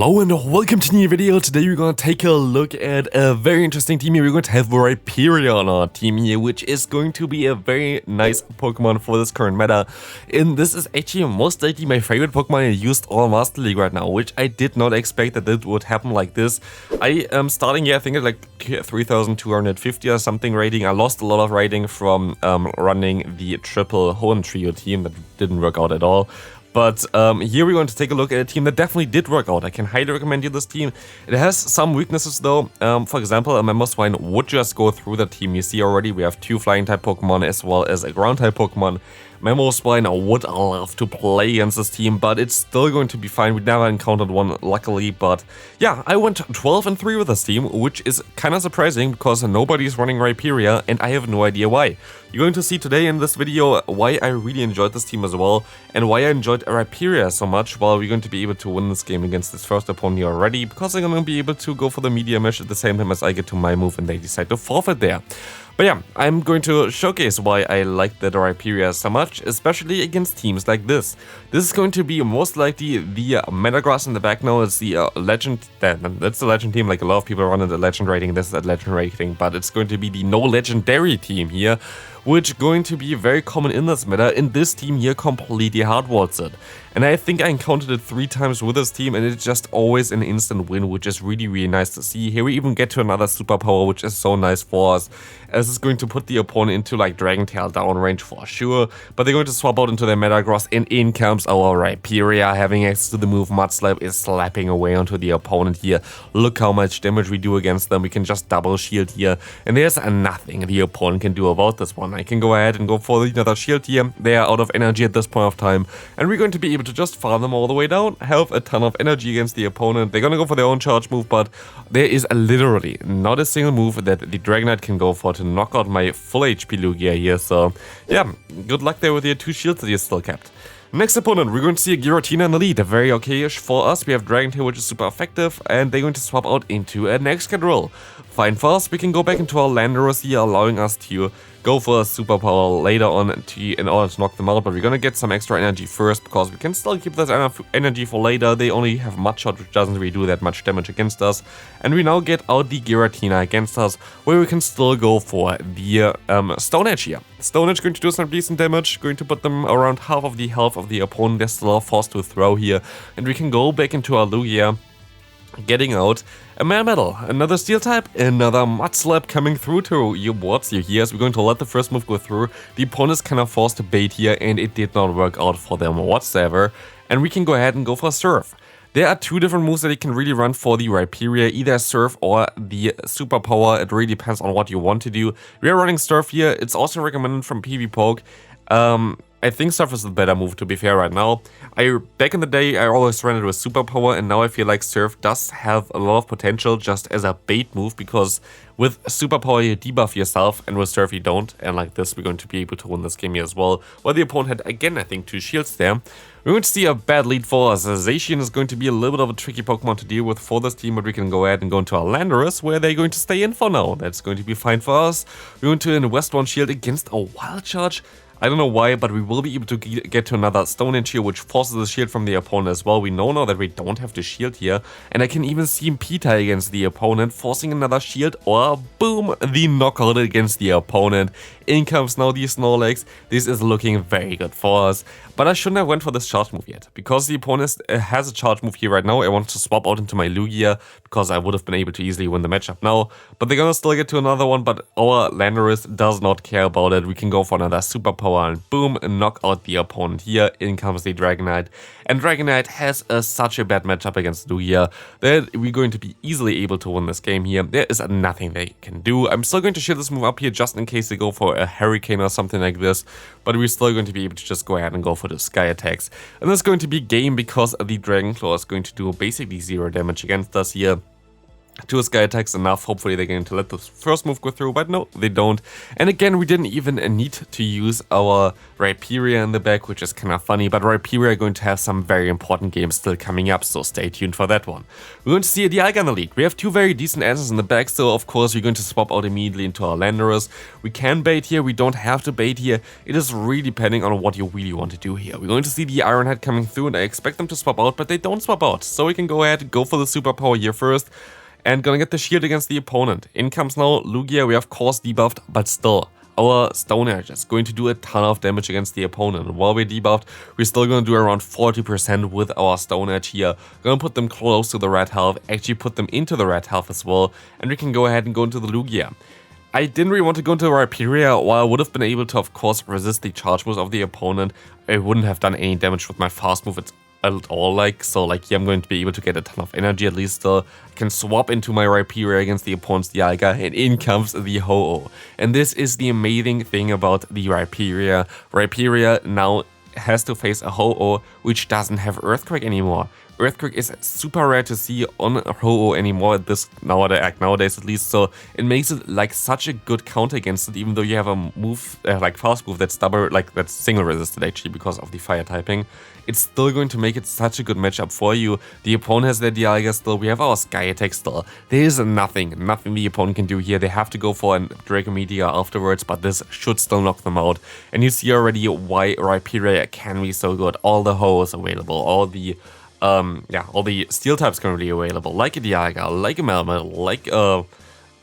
Hello and welcome to a new video. Today we're going to take a look at a very interesting team here. We're going to have Rhyperior on our team here, which is going to be a very nice Pokemon for this current meta. And this is actually most likely my favorite Pokemon I used all Master League right now, which I did not expect that it would happen like this. I am starting here, I think at like 3250 or something rating. I lost a lot of rating from running the triple Horn Trio team that didn't work out at all. But here we're going to take a look at a team that definitely did work out. I can highly recommend you this team. It has some weaknesses though. For example, a Mamoswine would just go through the team. You see already we have 2 flying type Pokemon as well as a ground type Pokemon. Mamoswine would love to play against this team, but it's still going to be fine. We never encountered one, luckily. But yeah, I went 12-3 with this team, which is kind of surprising because nobody's running Rhyperior, and I have no idea why. You're going to see today in this video why I really enjoyed this team as well, and why I enjoyed Rhyperior so much. Well, we're going to be able to win this game against this first opponent already, because I'm going to be able to go for the media mesh at the same time as I get to my move and they decide to forfeit there. But yeah, I'm going to showcase why I like the Rhyperior so much, especially against teams like this. This is going to be most likely the Metagross in the back now. It's the legend, that's the legend team, like a lot of people run at the legend rating, this is at legend rating, but it's going to be the no legendary team here, which is going to be very common in this meta, and this team here completely hardwalls it. And I think I encountered it 3 times with this team, and it's just always an instant win, which is really nice to see. Here we even get to another superpower, which is so nice for us, as it's going to put the opponent into like Dragon Tail down range for sure. But they're going to swap out into their Metagross, and in comes our Rhyperior, having access to the move Mud Slap, is slapping away onto the opponent here. Look how much damage we do against them. We can just double shield here, and there's nothing the opponent can do about this one. I can go ahead and go for another shield here. They are out of energy at this point of time, and we're going to be able to just farm them all the way down, have a ton of energy against the opponent. They're gonna go for their own charge move, but there is literally not a single move that the Dragonite can go for to knock out my full HP Lugia here. So yeah, good luck there with your 2 shields that you still kept. Next opponent, we're going to see a Giratina in the lead, very okay-ish for us. We have Dragon Tail, which is super effective, and they're going to swap out into an Excadrill. Fine for us, we can go back into our Landorus here, allowing us to go for a superpower later on in order to knock them out, but we're gonna get some extra energy first, because we can still keep this energy for later. They only have Mudshot, which doesn't really do that much damage against us, and we now get out the Giratina against us, where we can still go for the Stone Edge here. Stone Edge going to do some decent damage, going to put them around half of the health of the opponent. They're still forced to throw here, and we can go back into our Lugia, getting out a Metal, another Steel type, another Mud Slap coming through to you boards you here. So we're going to let the first move go through. The opponent is kind of forced to bait here, and it did not work out for them whatsoever. And we can go ahead and go for Surf. There are 2 different moves that you can really run for the Rhyperior, either Surf or the Superpower. It really depends on what you want to do. We are running Surf here. It's also recommended from PvPoke. I think Surf is the better move, to be fair, right now. Back in the day, I always ran it with Superpower, and now I feel like Surf does have a lot of potential just as a bait move, because with Superpower you debuff yourself, and with Surf you don't, and like this we're going to be able to win this game here as well. While the opponent had, again, I think 2 shields there. We're going to see a bad lead for us. Zacian is going to be a little bit of a tricky Pokemon to deal with for this team, but we can go ahead and go into our Landorus, where they're going to stay in for now. That's going to be fine for us. We're going to invest 1 shield against a Wild Charge. I don't know why, but we will be able to get to another Stone Edge here, which forces the shield from the opponent as well. We know now that we don't have the shield here, and I can even see Pita against the opponent, forcing another shield, or boom, the knockout against the opponent. In comes now the Snorlax. This is looking very good for us, but I shouldn't have went for this charge move yet, because the opponent has a charge move here right now. I want to swap out into my Lugia, because I would have been able to easily win the matchup now, but they're gonna still get to another one, but our Landorus does not care about it. We can go for another Superpower, and boom, knock out the opponent here. In comes the Dragonite, and Dragonite has such a bad matchup against Lugia that we're going to be easily able to win this game here. There is nothing they can do. I'm still going to shield this move up here just in case they go for a Hurricane or something like this, but we're still going to be able to just go ahead and go for the Sky attacks. And that's going to be game, because the Dragon Claw is going to do basically 0 damage against us here. Two Sky attacks enough. Hopefully they're going to let the first move go through, but no, they don't. And again, we didn't even need to use our Rhyperior in the back, which is kind of funny, but Rhyperior are going to have some very important games still coming up, so stay tuned for that one. We're going to see a Dialga in the lead. We have two very decent answers in the back, so of course we're going to swap out immediately into our Landorus. We can bait here, we don't have to bait here. It is really depending on what you really want to do here. We're going to see the Iron Head coming through, and I expect them to swap out, but they don't swap out. So we can go ahead and go for the superpower here first. And gonna get the shield against the opponent. In comes now Lugia, we of course debuffed, but still, our Stone Edge is going to do a ton of damage against the opponent. While we're debuffed, we're still gonna do around 40% with our Stone Edge here. Gonna put them close to the red health, actually put them into the red health as well, and we can go ahead and go into the Lugia. I didn't really want to go into Rhyperior. While I would have been able to, of course, resist the charge moves of the opponent, I wouldn't have done any damage with my fast move at all, so here I'm going to be able to get a ton of energy at least still. I can swap into my Rhyperior against the opponent's Dialga, and in comes the Ho-Oh. And this is the amazing thing about the Rhyperior. Rhyperior now has to face a Ho-Oh which doesn't have Earthquake anymore. Earthquake is super rare to see on Ho-Oh anymore at this nowadays at least, so it makes it like such a good counter against it, even though you have a move like fast move that's that's single resisted actually because of the fire typing. It's still going to make it such a good matchup for you. The opponent has their Dialga still, we have our Sky Attack still. There is nothing the opponent can do here. They have to go for a Draco Meteor afterwards, but this should still knock them out. And you see already why Rhyperior can be so good. All the Ho-Ohs available, all the steel types currently available, like a Dialga, like a Melmetal, like a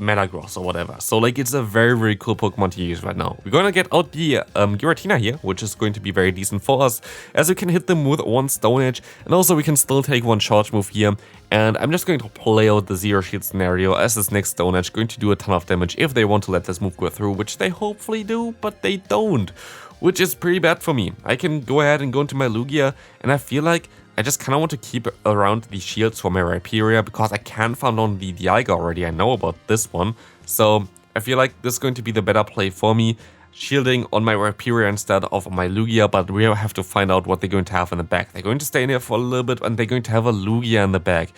Metagross or whatever. So it's a very, very cool Pokemon to use right now. We're gonna get out the Giratina here, which is going to be very decent for us, as we can hit them with one Stone Edge, and also we can still take one charge move here. And I'm just going to play out the Zero Shield scenario as this next Stone Edge going to do a ton of damage if they want to let this move go through, which they hopefully do, but they don't, which is pretty bad for me. I can go ahead and go into my Lugia, and I feel like I just kind of want to keep around the shields for my Rhyperior because I can farm on the Dialga already. I know about this one. So I feel like this is going to be the better play for me. Shielding on my Rhyperior instead of my Lugia, but we have to find out what they're going to have in the back. They're going to stay in here for a little bit and they're going to have a Lugia in the back.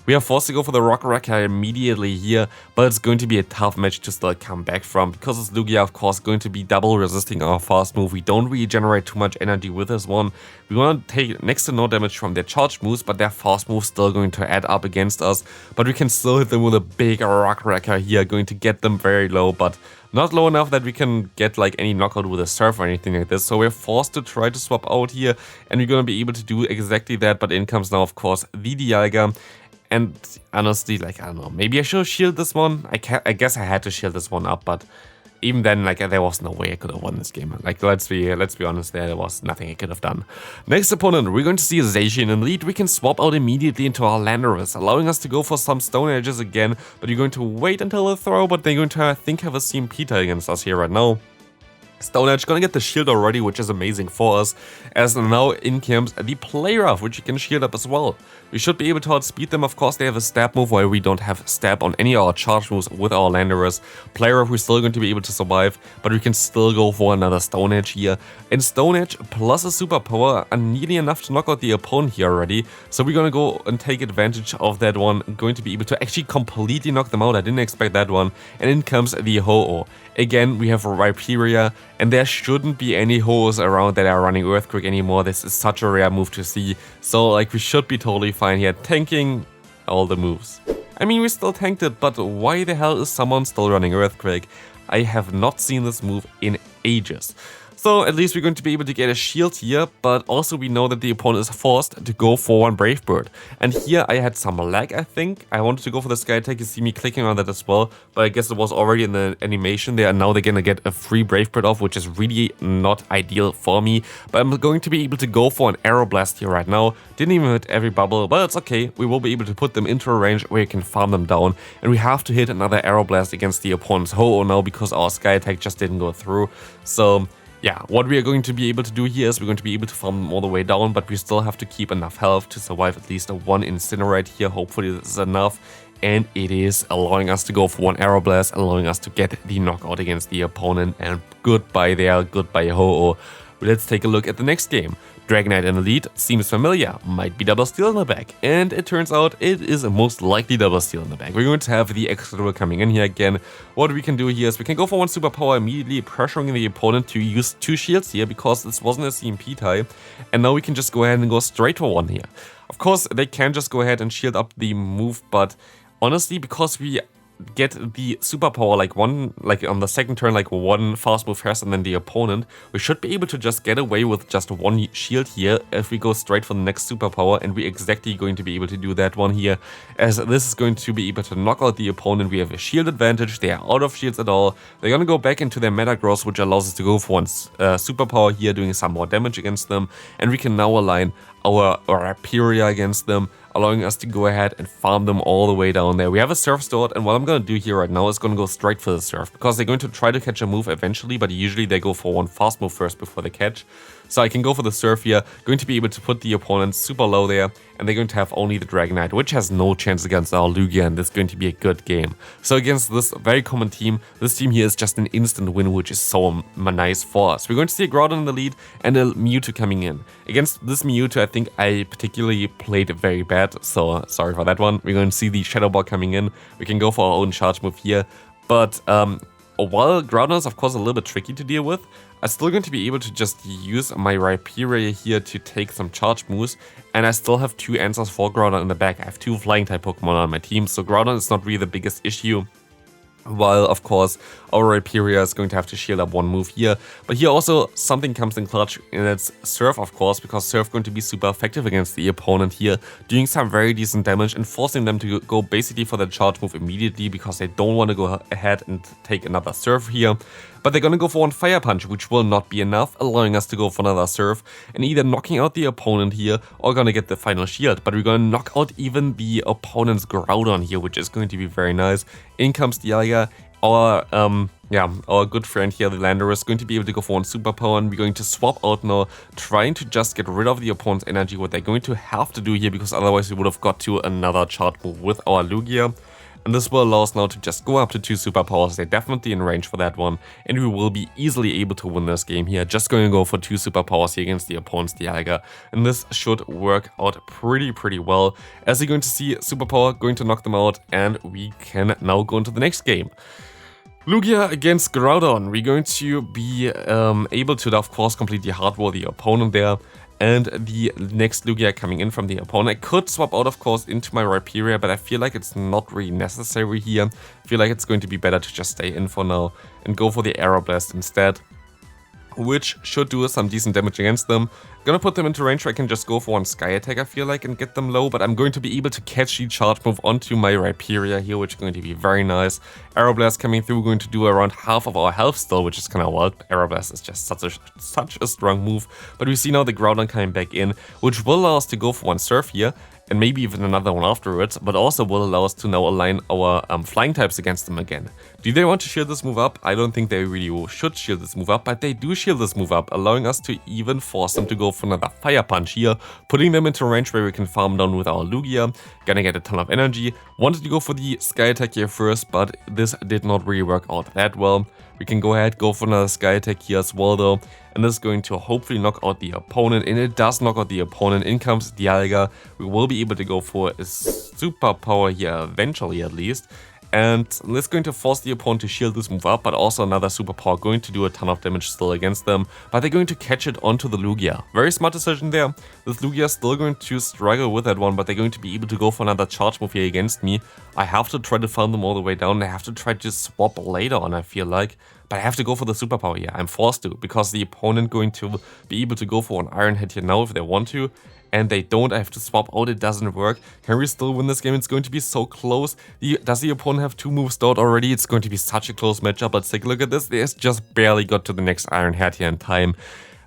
We are forced to go for the Rock Wrecker immediately here, but it's going to be a tough match to still come back from, because this Lugia, of course, going to be double resisting our fast move. We don't really generate too much energy with this one. We want to take next to no damage from their charge moves, but their fast moves still going to add up against us. But we can still hit them with a big Rock Wrecker here, going to get them very low, but not low enough that we can get any knockout with a Surf or anything like this. So we're forced to try to swap out here, and we're going to be able to do exactly that. But in comes now, of course, the Dialga. And honestly, I don't know, maybe I should shield this one. I guess I had to shield this one up, but even then, there was no way I could have won this game. Let's be honest, there was nothing I could have done. Next opponent, we're going to see Zacian in the lead. We can swap out immediately into our Landorus, allowing us to go for some Stone Edges again, but you're going to wait until the throw, but they're going to, I think, have a CMP against us here right now. Stone Edge gonna get the shield already, which is amazing for us, as now in comes the Play Rough, which you can shield up as well. We should be able to outspeed them. Of course, they have a stab move while we don't have stab on any of our charge moves with our Landorus. Play Rough, we're still going to be able to survive, but we can still go for another Stone Edge here. And Stone Edge plus a superpower are nearly enough to knock out the opponent here already. So we're gonna go and take advantage of that one, going to be able to actually completely knock them out. I didn't expect that one. And in comes the Ho-Oh. Again, we have Rhyperior, and there shouldn't be any Ho-Ohs around that are running Earthquake anymore. This is such a rare move to see. So we should be totally fine here, tanking all the moves. I mean, we still tanked it, but why the hell is someone still running Earthquake? I have not seen this move in ages. So at least we're going to be able to get a shield here, but also we know that the opponent is forced to go for one Brave Bird. And here I had some lag, I think. I wanted to go for the Sky Attack, you see me clicking on that as well, but I guess it was already in the animation there, and now they're gonna get a free Brave Bird off, which is really not ideal for me. But I'm going to be able to go for an Arrow Blast here right now. Didn't even hit every bubble, but it's okay. We will be able to put them into a range where you can farm them down, and we have to hit another Arrow Blast against the opponent's Ho-Oh now, because our Sky Attack just didn't go through. So yeah, what we are going to be able to do here is we're going to be able to farm them all the way down, but we still have to keep enough health to survive at least a one Incinerate here. Hopefully this is enough, and it is, allowing us to go for one Arrow Blast, allowing us to get the knockout against the opponent, and goodbye there, goodbye Ho-Oh. Let's take a look at the next game. Dragonite in the lead seems familiar, might be double steal in the back, and it turns out it is most likely double steal in the back. We're going to have the Excalibur coming in here again. What we can do here is we can go for one superpower immediately, pressuring the opponent to use 2 shields here because this wasn't a CMP tie, and now we can just go ahead and go straight for 1 here. Of course, they can just go ahead and shield up the move, but honestly, because we get the superpower like on the second turn, like 1 fast move faster than the opponent, we should be able to just get away with just 1 shield here if we go straight for the next superpower, and we're exactly going to be able to do that one here, as this is going to be able to knock out the opponent. We have a shield advantage, they are out of shields at all, they're gonna go back into their meta growth, which allows us to go for one superpower here, doing some more damage against them, and we can now align our Rhyperior against them, allowing us to go ahead and farm them all the way down there. We have a Surf stored, and what I'm going to do here right now is going to go straight for the Surf, because they're going to try to catch a move eventually, but usually they go for 1 fast move first before they catch. So I can go for the Surf here, going to be able to put the opponent super low there, and they're going to have only the Dragonite, which has no chance against our Lugia, and this is going to be a good game. So against this very common team, this team here is just an instant win, which is so nice for us. We're going to see a Groudon in the lead and a Mewtwo coming in. Against this Mewtwo, I think I particularly played very bad, so sorry for that one. We're going to see the Shadow Ball coming in. We can go for our own charge move here, but while Groudon is of course a little bit tricky to deal with, I'm still going to be able to just use my Rhyperior here to take some charge moves, and I still have 2 answers for Groudon in the back. I have 2 flying type Pokemon on my team, so Groudon is not really the biggest issue. While, of course, our Rhyperior is going to have to shield up 1 move here. But here also something comes in clutch, and it's Surf, of course, because Surf is going to be super effective against the opponent here, doing some very decent damage and forcing them to go basically for the charge move immediately, because they don't want to go ahead and take another Surf here. But they're going to go for 1 Fire Punch, which will not be enough, allowing us to go for another Surf, and either knocking out the opponent here or going to get the final shield. But we're going to knock out even the opponent's Groudon here, which is going to be very nice. In comes Dialga. Our good friend here, the Lander, is going to be able to go for 1 superpower, and we're going to swap out now, trying to just get rid of the opponent's energy, what they're going to have to do here, because otherwise we would have got to another charge move with our Lugia. And this will allow us now to just go up to 2 superpowers. They're definitely in range for that one, and we will be easily able to win this game here. Just going to go for 2 superpowers here against the opponent's Dialga, and this should work out pretty well, as you're going to see superpower going to knock them out, and we can now go into the next game. Lugia against Groudon. We're going to be able to, of course, completely hardwall the opponent there. And the next Lugia coming in from the opponent. I could swap out, of course, into my Rhyperior, but I feel like it's not really necessary here. I feel like it's going to be better to just stay in for now and go for the Aeroblast instead, which should do some decent damage against them. Gonna put them into range where I can just go for 1 Sky Attack, I feel like, and get them low, but I'm going to be able to catch the charge move onto my Rhyperior here, which is going to be very nice. Aeroblast coming through, going to do around half of our health still, which is kind of wild. Aeroblast is just such a strong move, but we see now the Groudon coming back in, which will allow us to go for 1 Surf here, and maybe even another one afterwards, but also will allow us to now align our flying types against them again. Do they want to shield this move up? I don't think they really should shield this move up, but they do shield this move up, allowing us to even force them to go for another Fire Punch here, putting them into range where we can farm down with our Lugia, gonna get a ton of energy. Wanted to go for the Sky Attack here first, but this did not really work out that well. We can go ahead, go for another Sky Attack here as well though, and this is going to hopefully knock out the opponent, and it does knock out the opponent. In comes Dialga. We will be able to go for a superpower here eventually at least, and this is going to force the opponent to shield this move up, but also another superpower going to do a ton of damage still against them, but they're going to catch it onto the Lugia. Very smart decision there. This Lugia is still going to struggle with that one, but they're going to be able to go for another charge move here against me. I have to try to farm them all the way down. I have to try to swap later on, I feel like, but I have to go for the superpower here. I'm forced to, because the opponent going to be able to go for an Iron Head here now if they want to, and they don't. I have to swap out, it doesn't work. Can we still win this game? It's going to be so close. Does the opponent have 2 moves stored already? It's going to be such a close matchup. Let's take a look at this. They just barely got to the next Iron Head here in time.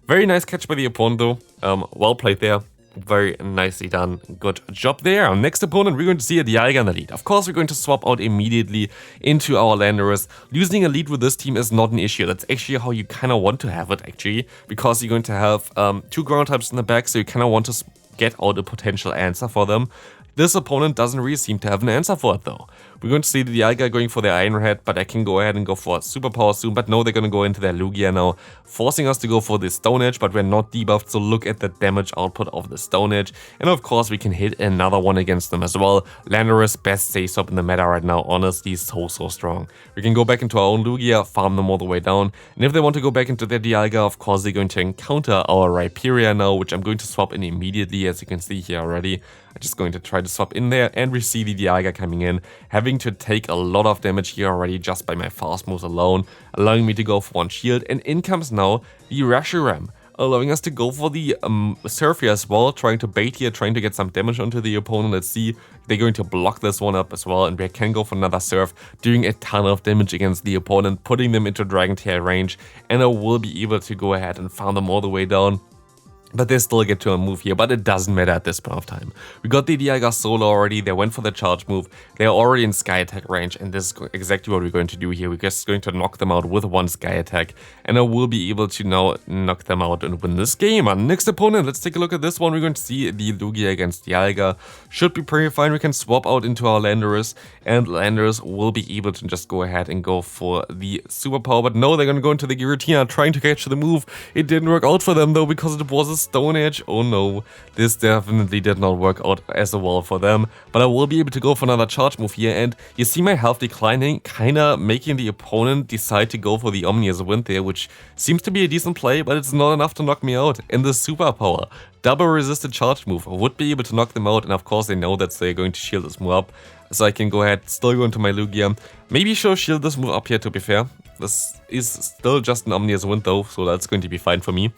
Very nice catch by the opponent though. Well played there. Very nicely done. Good job there. Our next opponent, we're going to see a Dialga in the lead. Of course, we're going to swap out immediately into our Landorus. Losing a lead with this team is not an issue. That's actually how you kind of want to have it, actually, because you're going to have 2 ground types in the back, so you kind of want to get out a potential answer for them. This opponent doesn't really seem to have an answer for it though. We're going to see the Dialga going for their Iron Head, but I can go ahead and go for a Superpower soon. But no, they're going to go into their Lugia now, forcing us to go for the Stone Edge, but we're not debuffed, so look at the damage output of the Stone Edge. And of course, we can hit another one against them as well. Landorus, best safe swap in the meta right now, honestly, so strong. We can go back into our own Lugia, farm them all the way down. And if they want to go back into their Dialga, of course, they're going to encounter our Rhyperior now, which I'm going to swap in immediately, as you can see here already. I'm just going to try to swap in there, and we see the Dialga coming in, having to take a lot of damage here already just by my fast moves alone, allowing me to go for one shield. And in comes now the Reshiram, allowing us to go for the Surf here as well, trying to bait here, trying to get some damage onto the opponent. Let's see, they're going to block this one up as well, and we can go for another Surf, doing a ton of damage against the opponent, putting them into Dragon Tail range, and I will be able to go ahead and farm them all the way down. But they still get to a move here, but it doesn't matter at this point of time. We got the Dialga solo already, they went for the charge move, they're already in Sky Attack range, and this is exactly what we're going to do here. We're just going to knock them out with one Sky Attack, and I will be able to now knock them out and win this game. Our next opponent, let's take a look at this one. We're going to see the Lugia against Dialga. Should be pretty fine. We can swap out into our Landorus, and Landorus will be able to just go ahead and go for the Superpower, but no, they're going to go into the Giratina, trying to catch the move. It didn't work out for them though, because it was a Stone Edge. Oh no, this definitely did not work out as well for them, but I will be able to go for another charge move here, and you see my health declining, kinda making the opponent decide to go for the Omnious Wind there, which seems to be a decent play, but it's not enough to knock me out. And the Superpower, double resisted charge move, would be able to knock them out, and of course they know that they're going to shield this move up, so I can go ahead, still go into my Lugia, maybe show shield this move up here to be fair. This is still just an Omnious Wind though, so that's going to be fine for me.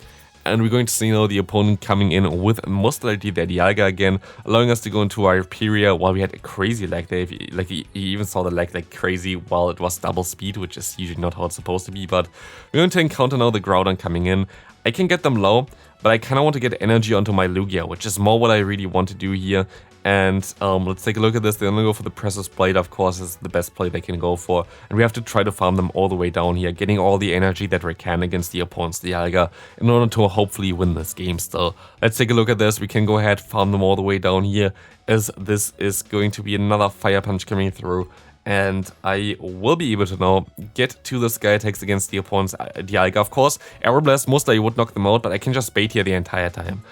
And we're going to see now the opponent coming in with most likely their Dialga again, allowing us to go into our Rhyperior while we had a crazy lag there. Like he even saw the lag like crazy while it was double speed, which is usually not how it's supposed to be. But we're going to encounter now the Groudon coming in. I can get them low, but I kind of want to get energy onto my Lugia, which is more what I really want to do here. And let's take a look at this. They're going to go for the Precious Blade, of course, is the best play they can go for. And we have to try to farm them all the way down here, getting all the energy that we can against the opponent's Dialga in order to hopefully win this game still. Let's take a look at this. We can go ahead, farm them all the way down here, as this is going to be another Fire Punch coming through. And I will be able to now get to the Sky Attacks against the opponent's Dialga. Of course, Aeroblast most likely would knock them out, but I can just bait here the entire time.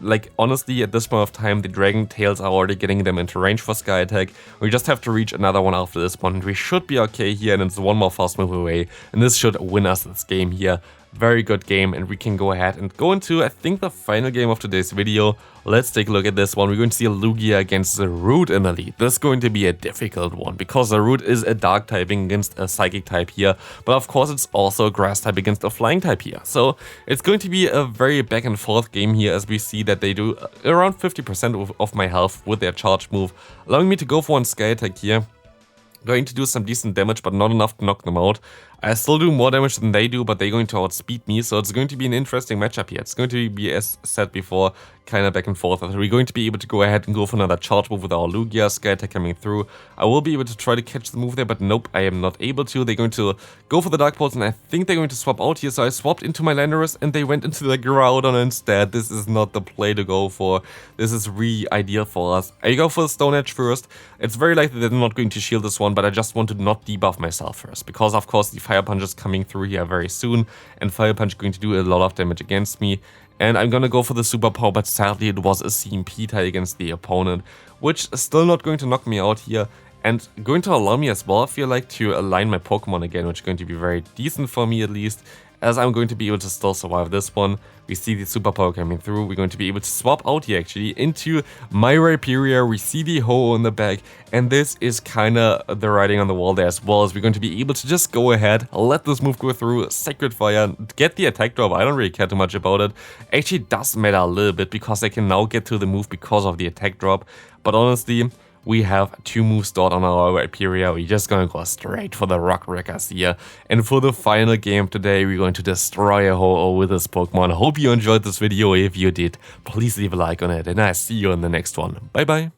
Like, honestly, at this point of time, the Dragon Tails are already getting them into range for Sky Attack. We just have to reach another one after this one. We should be okay here, and it's one more fast move away. And this should win us this game here. Very good game, and we can go ahead and go into, I think, the final game of today's video. Let's take a look at this one. We're going to see a Lugia against the Root in the lead. This is going to be a difficult one, because the Root is a Dark typing against a Psychic type here, but of course it's also a Grass type against a Flying type here. So it's going to be a very back and forth game here, as we see that they do around 50% of my health with their charge move, allowing me to go for one Sky Attack here. Going to do some decent damage, but not enough to knock them out. I still do more damage than they do, but they're going to outspeed me, so it's going to be an interesting matchup here. It's going to be, as said before, kind of back and forth. We're going to be able to go ahead and go for another charge move with our Lugia, Sky Attack coming through. I will be able to try to catch the move there, but nope, I am not able to. They're going to go for the Dark Pulse, and I think they're going to swap out here, so I swapped into my Landorus, and they went into the Groudon instead. This is not the play to go for. This is really ideal for us. I go for the Stone Edge first. It's very likely that I'm not going to shield this one, but I just want to not debuff myself first, because of course the Fire Punch is coming through here very soon, and Fire Punch is going to do a lot of damage against me. And I'm gonna go for the Superpower, but sadly it was a CMP tie against the opponent, which is still not going to knock me out here, and going to allow me as well, I feel like, to align my Pokemon again, which is going to be very decent for me at least, as I'm going to be able to still survive this one. We see the Superpower coming through. We're going to be able to swap out here actually into my Rhyperior. We see the Ho in the back, and this is kind of the writing on the wall there as well, as we're going to be able to just go ahead, let this move go through, Sacred Fire, get the attack drop. I don't really care too much about it. Actually, it does matter a little bit, because I can now get to the move because of the attack drop, but honestly, we have 2 moves stored on our Rhyperior. We're just gonna go straight for the Rock Wreckers here. And for the final game today, we're going to destroy a Ho-Oh with this Pokemon. Hope you enjoyed this video. If you did, please leave a like on it, and I'll see you in the next one. Bye bye.